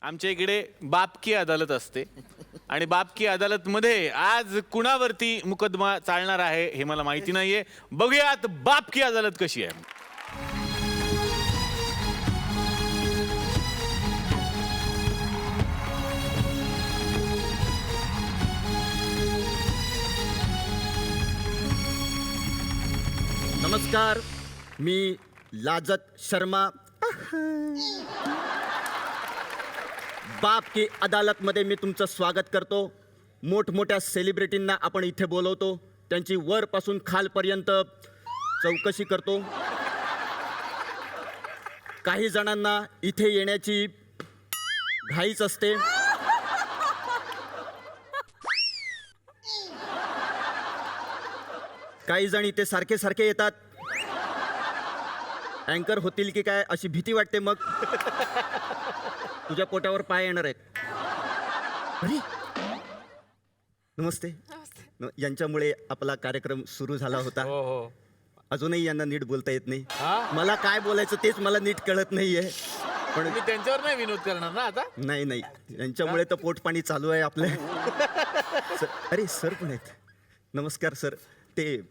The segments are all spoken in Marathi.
आमच्या इकडे बाप की अदालत असते आणि बाप की अदालत मध्ये आज कुणावरती मुकदमा चालणार आहे हे मला माहिती नाहीये. बघूयात बाप की अदालत कशी आहे. नमस्कार, मी लाजत शर्मा. बाप की अदालत मध्ये मी तुमचं स्वागत करतो. मोठमोठ्या सेलिब्रिटींना आपण इथे बोलवतो, त्यांची वरपासून खालपर्यंत चौकशी करतो. काही जणांना इथे येण्याची घाईच असते. काही जण इथे सारखे सारखे येतात. अँकर होतील की काय अशी भीती वाटते. मग तुझ्या पोटावर पाय येणार आहेत. अरे नमस्ते. यांच्यामुळे आपला कार्यक्रम सुरू झाला होता. अजूनही यांना नीट बोलता येत नाही. मला काय बोलायचं तेच मला नीट कळत नाहीये. पण मी त्यांच्यावर नाही विनोद करणार ना आता. नाही, यांच्यामुळे तर पोटपाणी चालू आहे आपलं. अरे सर पण आहेत. नमस्कार सर. ते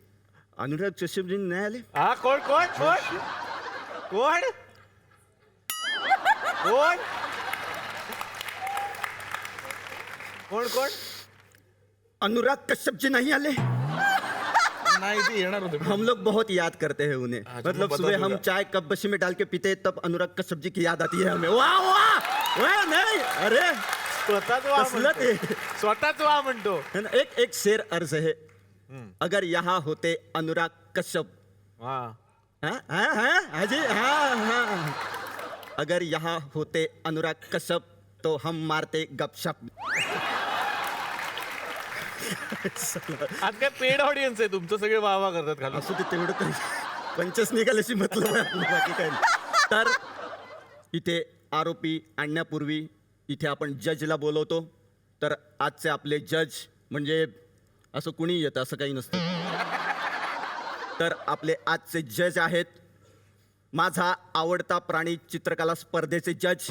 अनुराग कश्यपजी नाही आले? कोण कोण कोण कोण कोण कोण कोण अनुराग कश्यप जी नहीं आले? नाही ते येणार होते. हम लोग बहुत याद करते हैं उन्हें. मतलब बता सुबह हम दूंगा. चाय कप बशी में डाल के पीते हैं, तब अनुराग कश्यप जी की याद आती है हमें. वाह वाह वाह. नहीं अरे स्वतःच वा कसलं ते. म्हणतो. स्वतःच वा म्हणतो. है ना? एक शेर अर्ज है. अगर यहाँ होते अनुराग कश्यप. हाँ हाजी हाँ. अगर यहाँ होते अनुराग कश्यप तो हम मारते गपशप. आज काय पेड ऑडियन्स आहे तुमचं. सगळे वाह करतात खाली. असू दे तेवढं तरी. पंचस निघाल्याशी मतलब आहे आपलं, बाकी काही नाही. तर इथे आरोपी आणण्यापूर्वी इथे आपण जजला बोलवतो. तर आजचे आपले जज म्हणजे असं कुणी येतं असं काही नसतं. तर आपले आजचे जज आहेत माझा आवडता प्राणी चित्रकला स्पर्धेचे जज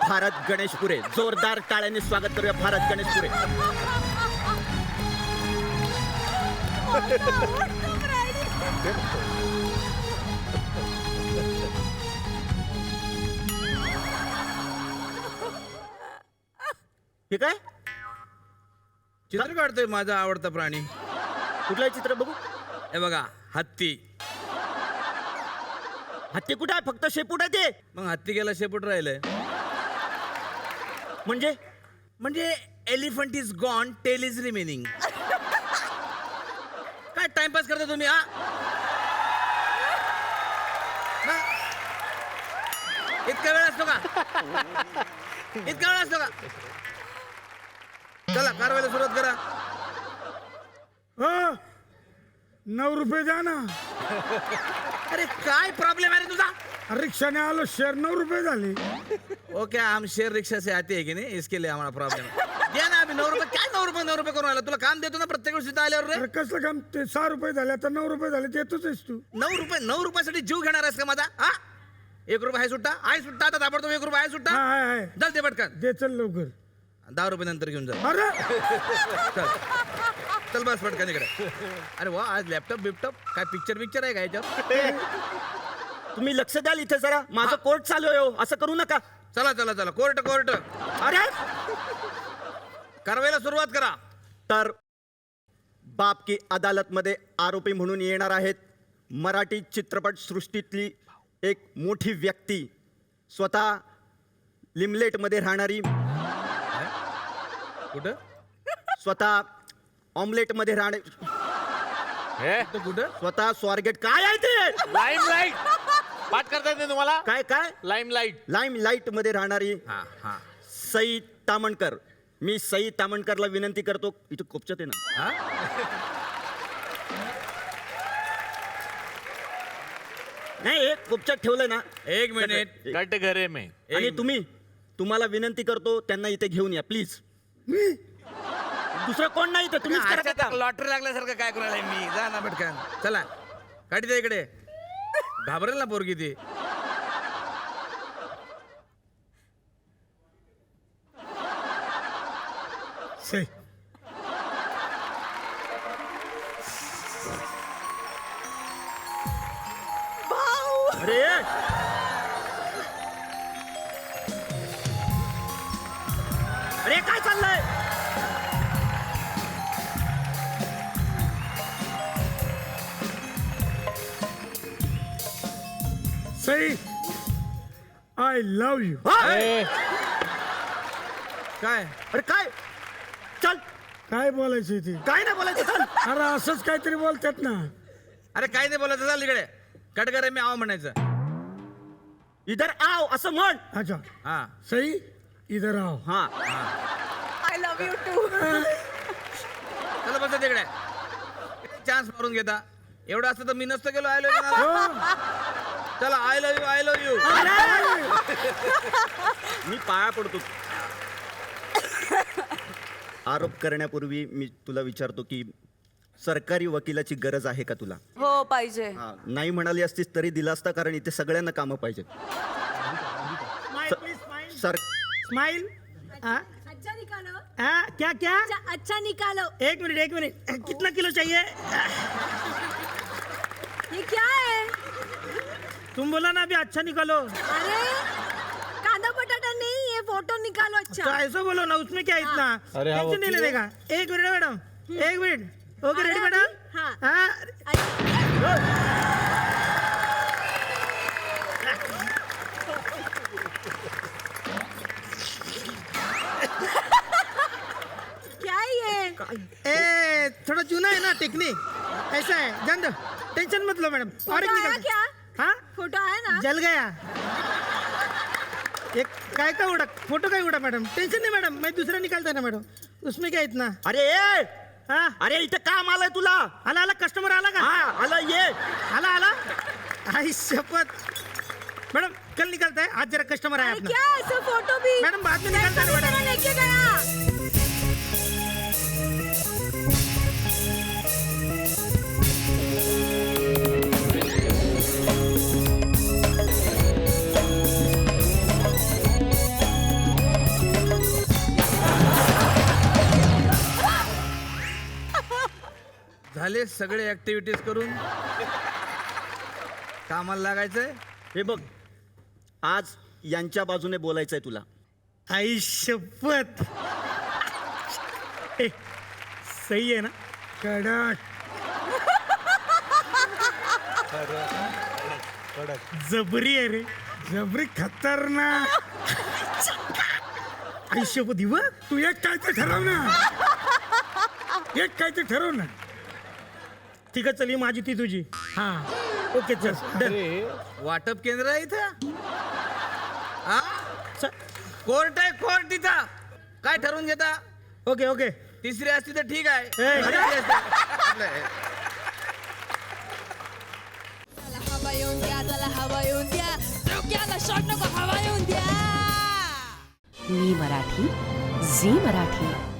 भारत गणेशपुरे. जोरदार टाळ्यांनी स्वागत करूया भारत गणेशपुरे. हे काय चित्र काढतोय माझा आवडता प्राणी. कुठलं चित्र बघू? हे बघा, हत्ती. हत्ती कुठे आहे? फक्त शेपूट आहे ते. मग हत्ती गेला शेपूट राहिलंय. म्हणजे elephant is gone, tail is remaining. काय टाइमपास करता तुम्ही? इतका वेळ असतो का? इतका वेळ असतो का? चला कारवाईला सुरुवात करा. 9 रुपये द्या ना. अरे काय प्रॉब्लेम आहे रे तुझा? रिक्षाने आलो, शेर 9 रुपये झाले. ओके, हम शेर रिक्शा से आते हैं कि नहीं, इसके लिए हमारा प्रॉब्लेम है. द्या ना अभी 9 रुपये. काय 9 रुपये करून आला? तुला काम देतो ना प्रत्येक वेळेस आल्यावर रे. अरे कसलं काम ते? 6 रुपये झाले, आता 9 रुपये झाले. देतोच आहेस तू. 9 रुपयासाठी जीव घेणार आहेस का माझा? 1 रुपये आहे सुट्टा. आहे सुट्टा आता ताबडतोब 1 रुपये आहे सुट्टा. हा आहे. चल ते पटकन. दे चल लवकर. 10 रुपये नंतर घेऊन जा. अरे चल चल बस पटकन इकडे. अरे वा, आज लॅपटॉप बिपटॉप काय पिक्चर आहे का याच्यावर? तुम्ही लक्ष द्याल इथे जरा. माझं कोर्ट चालू आहे हो. असं करू नका. चला कोर्ट. अरे कारवाईला सुरुवात करा. तर बाप की अदालत मध्ये आरोपी म्हणून येणार आहेत मराठी चित्रपट सृष्टीतली एक मोठी व्यक्ती, स्वतः लिमलेट मध्ये राहणारी, कुठं स्वतः ऑमलेट मध्ये राहणे, कुठं? स्वतः स्वारगेट. काय आहे ते? लाईम लाईट पाठ करता येते तुम्हाला? काय लाईम लाईट. लाईम लाईट मध्ये राहणारी हा. सई तामणकर. मी सई तामणकरला विनंती करतो. इथे कोपच्यात आहे ना? नाही, एक कोपच्यात ठेवलंय ना. 1 मिनिट. कट घरे में. आणि तुम्हाला विनंती करतो त्यांना इथे घेऊन या प्लीज. दुसरं कोण नाही तर तुम्हीच करा काम. लॉटरी लागल्यासारखं काय करायला मी? जा ना पटकन. चला काढी द्या इकडे. घाबरेल ना पोरगी ती. सही अरे अरे काय चाललंय? सही आय लव यू काय अरे काय? चल, काय बोलायचं ते काय नाही बोलायचं, चल. अरे असंच काहीतरी बोलतात ना. अरे काय नाही बोलायचं, चाल इकडे कट करे मी आव म्हणायचं. इधर आव असं म्हण. अच्छा हा सही इधर आओ. हा आय लव्ह यू टू. चला बसा तिकडे. चान्स मारून घेता. एवढं असतं तर मी नसतो गेलो आय लव्ह यू. चला I love you, I love you. मी पाया पडतो. आरोप करण्यापूर्वी मी तुला विचारतो की सरकारी वकिलाची गरज आहे का तुला? हो पाहिजे. नाही म्हणाली असतीस तरी दिला असता, कारण इथे सगळ्यांना कामं पाहिजेत. Sir smile. अच्छा निकालो. क्या क्या? अच्छा निकालो. एक मिनट कितना किलो चाहिए? ये क्या है? तुम बोला ना अभी अच्छा निकालो. अरे कांदा बटाटा नहीं, ये फोटो निकालो. तो अच्छा ऐसा बोलो ना, उसमें क्या इतना टेंशन नहीं लेने का. एक मिनट मैडम, एक मिनट. Okay ready madam. हाँ. हाँ. क्या है ये? ए थोड़ा चूना है ना टेक्निक, ऐसा है. जान दो, टेंशन मत लो मैडम. और एक फोटो आया निकल. क्या? हाँ फोटो आया ना? जल गया. एक काय का उड़ा, फोटो का उड़ा मैडम. टेंशन नहीं मैडम, मैं दूसरा निकालता है ना मैडम. उसमें क्या इतना. अरे ए! हाँ अरे इथं काम आलंय तुला. आला आला कस्टमर आला का. हा आला ये. आला आला. आई शपथ. मैडम कल निकलता है, आज जरा कस्टमर आया अरे अपना. क्या ऐसा फोटो भी? मैडम बाद में निकलता है मेरा मैडम. लेके गया. झाले सगळे ऍक्टिव्हिटीज करून कामाला लागायचंय. हे बघ, आज यांच्या बाजूने बोलायचंय तुला. आई शपथ. ए, सही है ना. कडक जबरी आहे रे. जबरी खतरनाक. आई शपथ ही बघ. तू एक काय तर ठरव ना. एक काय तर ठरव ना. ठीक आहे चल, ही माझी ती तुझी. हा ओके चल डन. वाटप केंद्र आहे इथं. हा च- कोर्ट आहे, कोर्ट इथं. काय ठरवून घेता? Okay okay. तिसरी असती तर ठीक आहे. ए, अरे, आपलं, चला हवा येऊन द्या, चला हवा येऊन द्या, डोक्याला शॉट नको, हवा येऊन द्या. मी मराठी, झी मराठी.